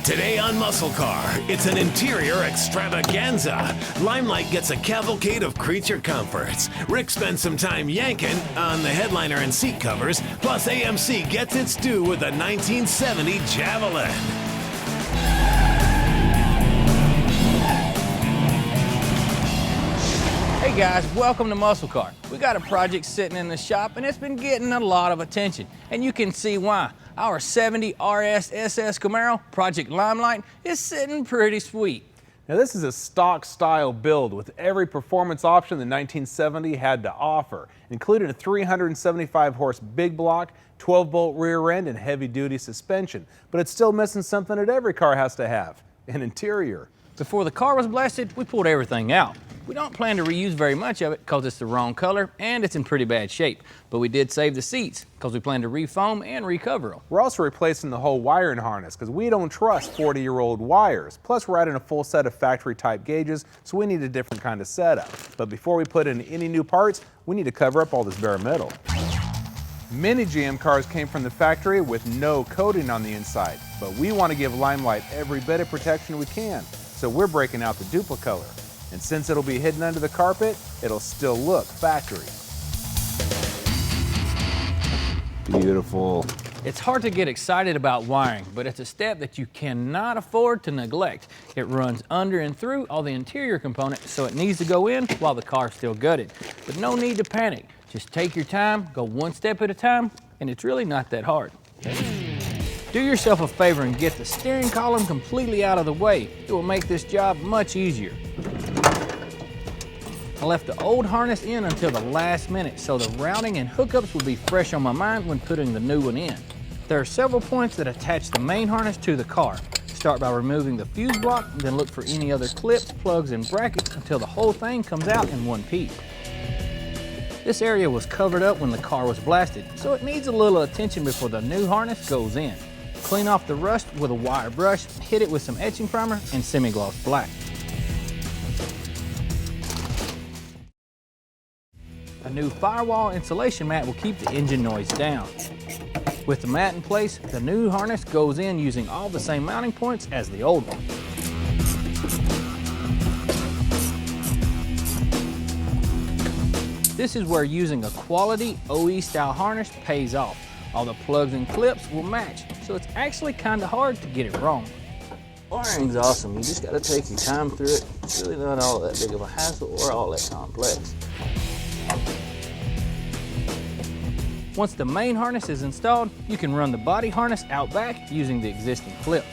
Today on MuscleCar, it's an interior extravaganza. Limelight gets a cavalcade of creature comforts. Rick spends some time yanking on the headliner and seat covers. Plus, AMC gets its due with a 1970 Javelin. Hey guys, welcome to MuscleCar. We got a project sitting in the shop and it's been getting a lot of attention. And you can see why. Our 70 RS SS Camaro, Project Limelight, is sitting pretty sweet. Now this is a stock style build with every performance option the 1970 had to offer, including a 375 horse big block, 12-bolt rear end, and heavy duty suspension. But it's still missing something that every car has to have, an interior. Before the car was blasted, we pulled everything out. We don't plan to reuse very much of it because it's the wrong color and it's in pretty bad shape. But we did save the seats because we plan to refoam and recover them. We're also replacing the whole wiring harness because we don't trust 40-year-old wires. Plus we're adding a full set of factory type gauges, so we need a different kind of setup. But before we put in any new parts, we need to cover up all this bare metal. Many GM cars came from the factory with no coating on the inside, but we want to give Limelight every bit of protection we can. So we're breaking out the Dupli-Color. And since it'll be hidden under the carpet, it'll still look factory. Beautiful. It's hard to get excited about wiring, but it's a step that you cannot afford to neglect. It runs under and through all the interior components, so it needs to go in while the car's still gutted. But no need to panic. Just take your time, go one step at a time, and it's really not that hard. Do yourself a favor and get the steering column completely out of the way. It will make this job much easier. I left the old harness in until the last minute so the routing and hookups will be fresh on my mind when putting the new one in. There are several points that attach the main harness to the car. Start by removing the fuse block, then look for any other clips, plugs, and brackets until the whole thing comes out in one piece. This area was covered up when the car was blasted, so it needs a little attention before the new harness goes in. Clean off the rust with a wire brush, hit it with some etching primer and semi-gloss black. A new firewall insulation mat will keep the engine noise down. With the mat in place, the new harness goes in using all the same mounting points as the old one. This is where using a quality OE style harness pays off. All the plugs and clips will match, so it's actually kind of hard to get it wrong. Wiring's awesome, you just got to take your time through it. It's really not all that big of a hassle or all that complex. Once the main harness is installed, you can run the body harness out back using the existing clips.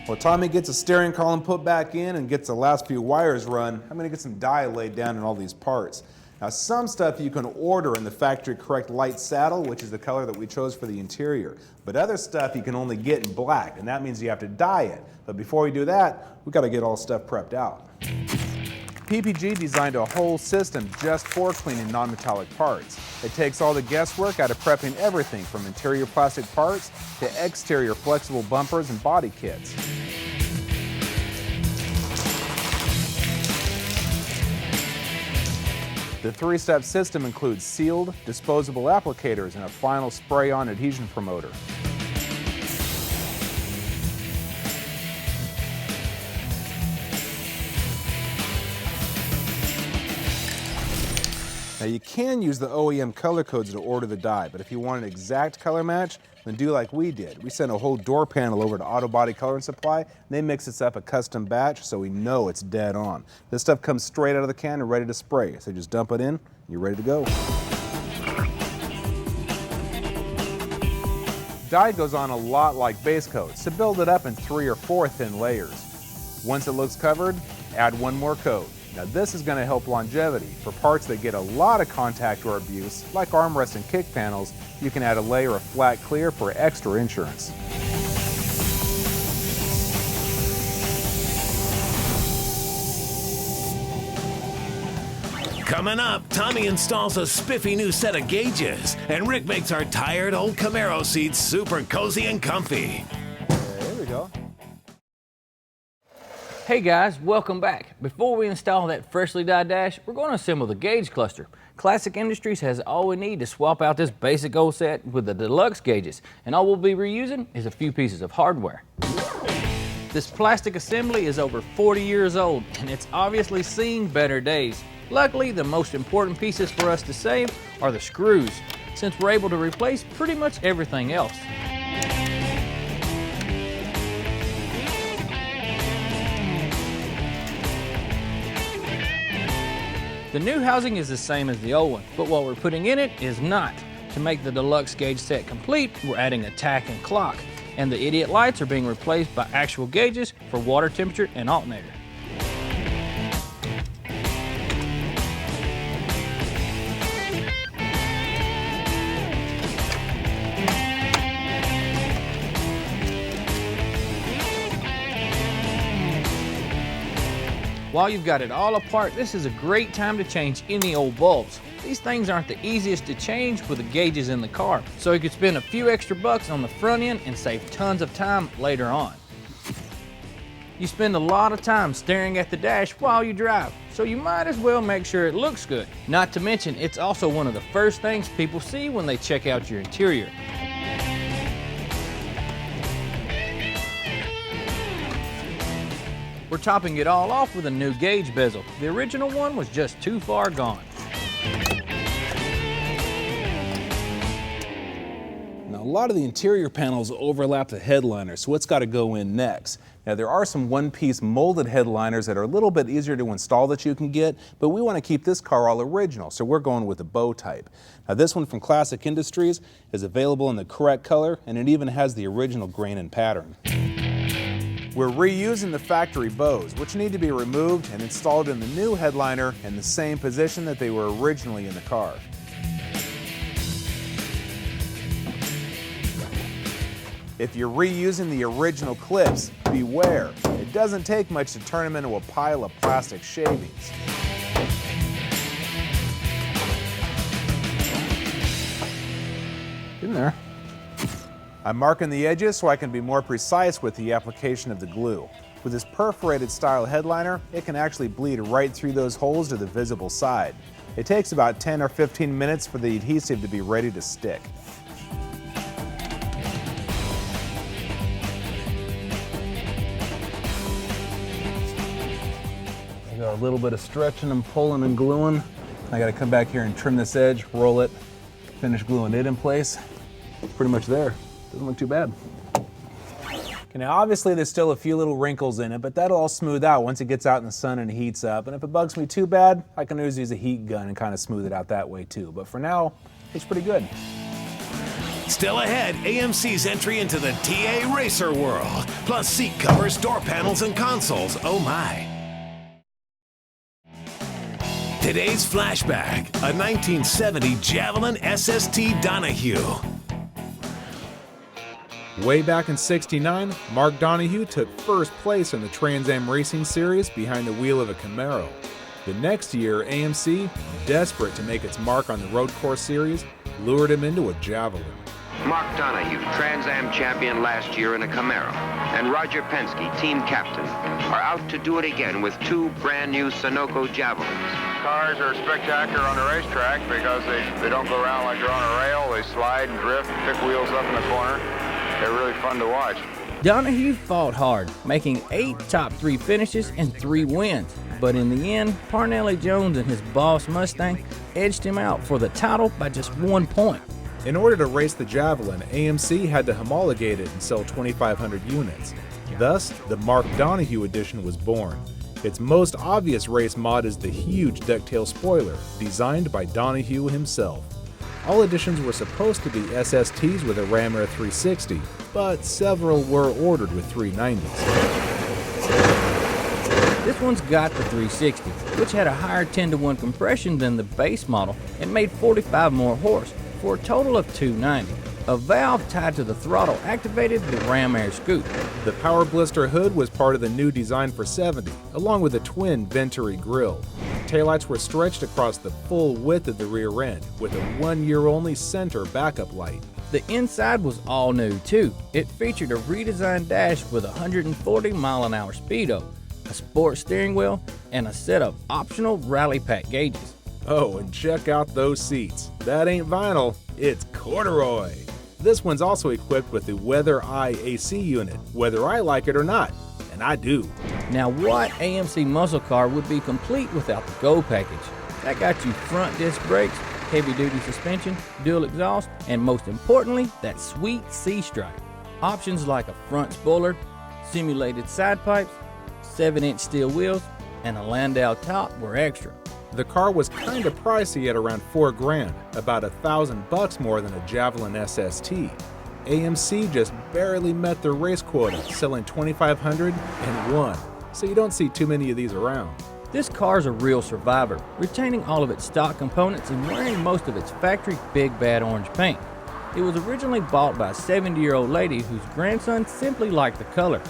Well, Tommy gets a steering column put back in and gets the last few wires run, I'm going to get some dye laid down in all these parts. Now some stuff you can order in the factory correct light saddle, which is the color that we chose for the interior. But other stuff you can only get in black, and that means you have to dye it. But before we do that, we've got to get all stuff prepped out. PPG designed a whole system just for cleaning non-metallic parts. It takes all the guesswork out of prepping everything from interior plastic parts to exterior flexible bumpers and body kits. The three-step system includes sealed, disposable applicators and a final spray-on adhesion promoter. Now you can use the OEM color codes to order the dye, but if you want an exact color match, then do like we did. We sent a whole door panel over to Auto Body Color & Supply, and they mix us up a custom batch so we know it's dead on. This stuff comes straight out of the can and ready to spray, so just dump it in, and you're ready to go. Dye goes on a lot like base coat, so build it up in 3 or 4 thin layers. Once it looks covered, add one more coat. Now this is going to help longevity. For parts that get a lot of contact or abuse, like armrests and kick panels, you can add a layer of flat clear for extra insurance. Coming up, Tommy installs a spiffy new set of gauges, and Rick makes our tired old Camaro seats super cozy and comfy. There we go. Hey guys, welcome back. Before we install that freshly dyed dash, we're going to assemble the gauge cluster. Classic Industries has all we need to swap out this basic old set with the deluxe gauges, and all we'll be reusing is a few pieces of hardware. This plastic assembly is over 40 years old, and it's obviously seen better days. Luckily, the most important pieces for us to save are the screws, since we're able to replace pretty much everything else. The new housing is the same as the old one, but what we're putting in it is not. To make the deluxe gauge set complete, we're adding a tack and clock, and the idiot lights are being replaced by actual gauges for water temperature and alternator. While you've got it all apart, this is a great time to change any old bulbs. These things aren't the easiest to change with the gauges in the car, so you could spend a few extra bucks on the front end and save tons of time later on. You spend a lot of time staring at the dash while you drive, so you might as well make sure it looks good. Not to mention, it's also one of the first things people see when they check out your interior. We're topping it all off with a new gauge bezel. The original one was just too far gone. Now, a lot of the interior panels overlap the headliner, so what's got to go in next? Now, there are some one-piece molded headliners that are a little bit easier to install that you can get, but we want to keep this car all original, so we're going with a bow type. Now, this one from Classic Industries is available in the correct color, and it even has the original grain and pattern. We're reusing the factory bows, which need to be removed and installed in the new headliner in the same position that they were originally in the car. If you're reusing the original clips, beware. It doesn't take much to turn them into a pile of plastic shavings. In there. I'm marking the edges so I can be more precise with the application of the glue. With this perforated style headliner, it can actually bleed right through those holes to the visible side. It takes about 10 or 15 minutes for the adhesive to be ready to stick. I got a little bit of stretching and pulling and gluing. I got to come back here and trim this edge, roll it, finish gluing it in place. Pretty much there. Doesn't look too bad. Okay, now obviously there's still a few little wrinkles in it, but that'll all smooth out once it gets out in the sun and heats up. And if it bugs me too bad, I can always use a heat gun and kind of smooth it out that way too. But for now, it's pretty good. Still ahead, AMC's entry into the TA racer world, plus seat covers, door panels, and consoles. Oh my. Today's flashback, a 1970 Javelin SST Donahue. Way back in '69, Mark Donahue took first place in the Trans Am Racing Series behind the wheel of a Camaro. The next year, AMC, desperate to make its mark on the Road Course Series, lured him into a Javelin. Mark Donahue, Trans Am champion last year in a Camaro, and Roger Penske, team captain, are out to do it again with two brand new Sunoco Javelins. Cars are spectacular on the racetrack because they don't go around like they're on a rail. They slide and drift, pick wheels up in the corner. They're really fun to watch. Donahue fought hard, making 8 top 3 finishes and 3 wins. But in the end, Parnelli Jones and his boss Mustang edged him out for the title by just 1 point. In order to race the Javelin, AMC had to homologate it and sell 2,500 units. Thus, the Mark Donahue edition was born. Its most obvious race mod is the huge ducktail spoiler, designed by Donahue himself. All editions were supposed to be SSTs with a Ram Air 360, but several were ordered with 390s. This one's got the 360, which had a higher 10-to-1 compression than the base model and made 45 more horse, for a total of 290. A valve tied to the throttle activated the Ram Air scoop. The Power Blister hood was part of the new design for 70, along with a twin Venturi grille. Taillights were stretched across the full width of the rear end, with a 1-year-only center backup light. The inside was all new too. It featured a redesigned dash with 140 mile-an-hour speedo, a sport steering wheel, and a set of optional rally pack gauges. Oh, and check out those seats. That ain't vinyl, it's corduroy. This one's also equipped with the Weather Eye AC unit, whether I like it or not, and I do. Now what AMC muscle car would be complete without the Go package? That got you front disc brakes, heavy duty suspension, dual exhaust, and most importantly, that sweet C-stripe. Options like a front spoiler, simulated side pipes, 7-inch steel wheels, and a Landau top were extra. The car was kinda pricey at around $4,000, about $1,000 more than a Javelin SST. AMC just barely met their race quota, selling 2,501, so you don't see too many of these around. This car's a real survivor, retaining all of its stock components and wearing most of its factory big bad orange paint. It was originally bought by a 70-year-old lady whose grandson simply liked the color.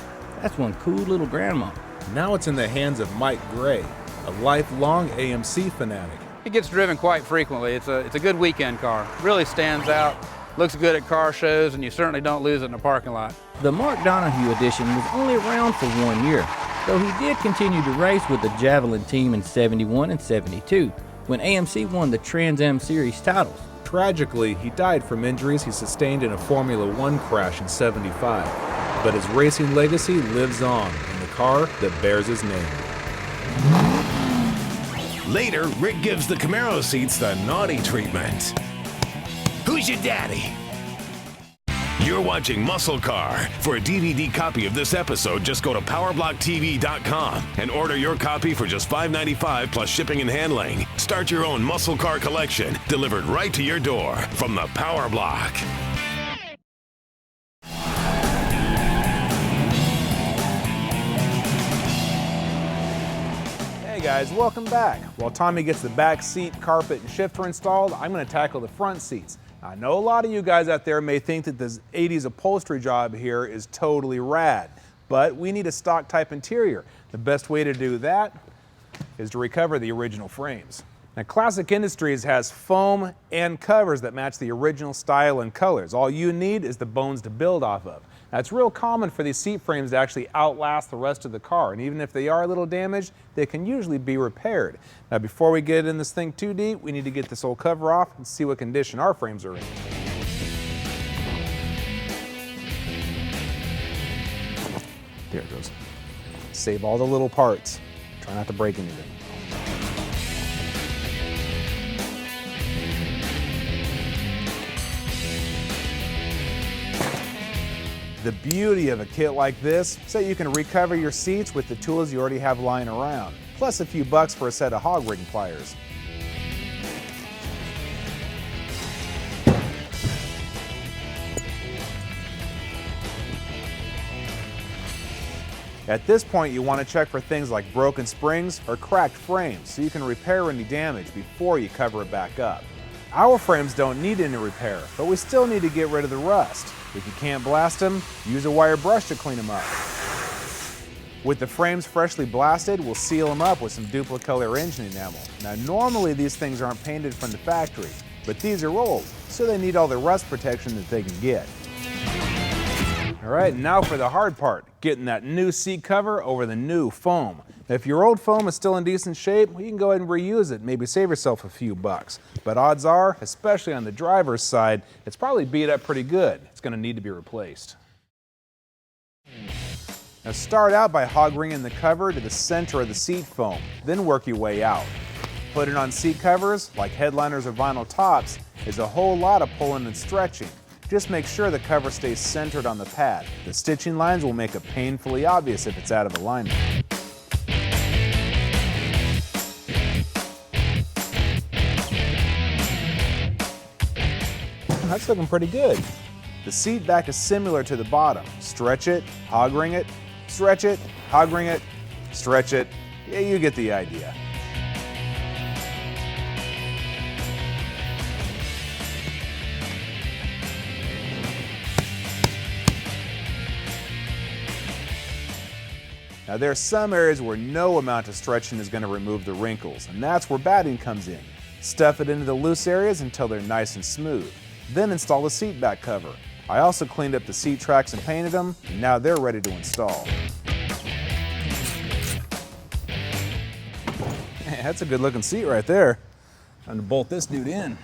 That's one cool little grandma. Now it's in the hands of Mike Gray, a lifelong AMC fanatic. It gets driven quite frequently. It's a good weekend car. Really stands out, looks good at car shows, and you certainly don't lose it in the parking lot. The Mark Donahue edition was only around for 1 year, though he did continue to race with the Javelin team in 71 and 72, when AMC won the Trans Am Series titles. Tragically, he died from injuries he sustained in a Formula One crash in 75, but his racing legacy lives on in the car that bears his name. Later, Rick gives the Camaro seats the naughty treatment. Who's your daddy? You're watching MuscleCar. For a DVD copy of this episode, just go to PowerblockTV.com and order your copy for just $5.95 plus shipping and handling. Start your own MuscleCar collection, delivered right to your door from the Power Block. Hey guys, welcome back. While Tommy gets the back seat, carpet, and shifter installed, I'm going to tackle the front seats. I know a lot of you guys out there may think that this 80s upholstery job here is totally rad, but we need a stock type interior. The best way to do that is to recover the original frames. Now, Classic Industries has foam and covers that match the original style and colors. All you need is the bones to build off of. Now, it's real common for these seat frames to actually outlast the rest of the car, and even if they are a little damaged, they can usually be repaired. Now, before we get in this thing too deep, we need to get this old cover off and see what condition our frames are in. There it goes. Save all the little parts. Try not to break anything. The beauty of a kit like this is that you can recover your seats with the tools you already have lying around, plus a few bucks for a set of hog rigging pliers. At this point, you want to check for things like broken springs or cracked frames so you can repair any damage before you cover it back up. Our frames don't need any repair, but we still need to get rid of the rust. If you can't blast them, use a wire brush to clean them up. With the frames freshly blasted, we'll seal them up with some Dupli-Color engine enamel. Now, normally these things aren't painted from the factory, but these are old, so they need all the rust protection that they can get. All right, now for the hard part, getting that new seat cover over the new foam. If your old foam is still in decent shape, well, you can go ahead and reuse it, maybe save yourself a few bucks. But odds are, especially on the driver's side, it's probably beat up pretty good. It's going to need to be replaced. Now start out by hog ringing the cover to the center of the seat foam, then work your way out. Putting on seat covers, like headliners or vinyl tops, is a whole lot of pulling and stretching. Just make sure the cover stays centered on the pad. The stitching lines will make it painfully obvious if it's out of alignment. That's looking pretty good. The seat back is similar to the bottom. Stretch it, hog ring it, stretch it, hog ring it, stretch it. Yeah, you get the idea. Now there are some areas where no amount of stretching is going to remove the wrinkles, and that's where batting comes in. Stuff it into the loose areas until they're nice and smooth. Then install the seat back cover. I also cleaned up the seat tracks and painted them, and now they're ready to install. That's a good looking seat right there. Time to bolt this dude in.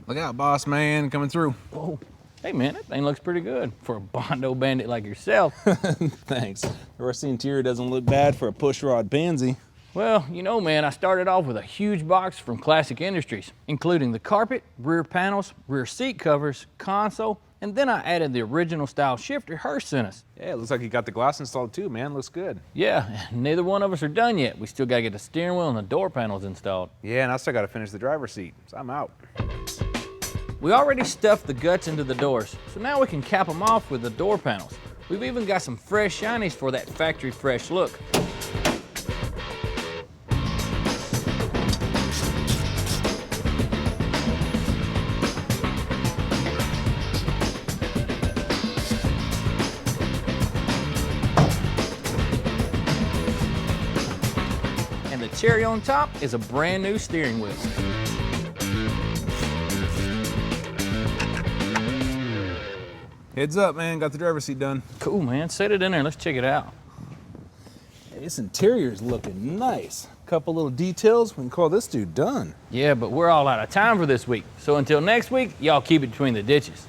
Look out, boss man, coming through. Whoa. Hey man, that thing looks pretty good for a Bondo bandit like yourself. Thanks. The rest of the interior doesn't look bad for a pushrod pansy. Well, you know, man, I started off with a huge box from Classic Industries, including the carpet, rear panels, rear seat covers, console, and then I added the original style shifter Hurst sent us. Yeah, it looks like you got the glass installed too, man. Looks good. Yeah, neither one of us are done yet. We still gotta get the steering wheel and the door panels installed. Yeah, and I still gotta finish the driver's seat, so I'm out. We already stuffed the guts into the doors, so now we can cap them off with the door panels. We've even got some fresh shinies for that factory fresh look. And the cherry on top is a brand new steering wheel. Heads up, man. Got the driver's seat done. Cool, man. Set it in there. Let's check it out. Hey, this interior's looking nice. Couple little details, we can call this dude done. Yeah, but we're all out of time for this week. So until next week, y'all keep it between the ditches.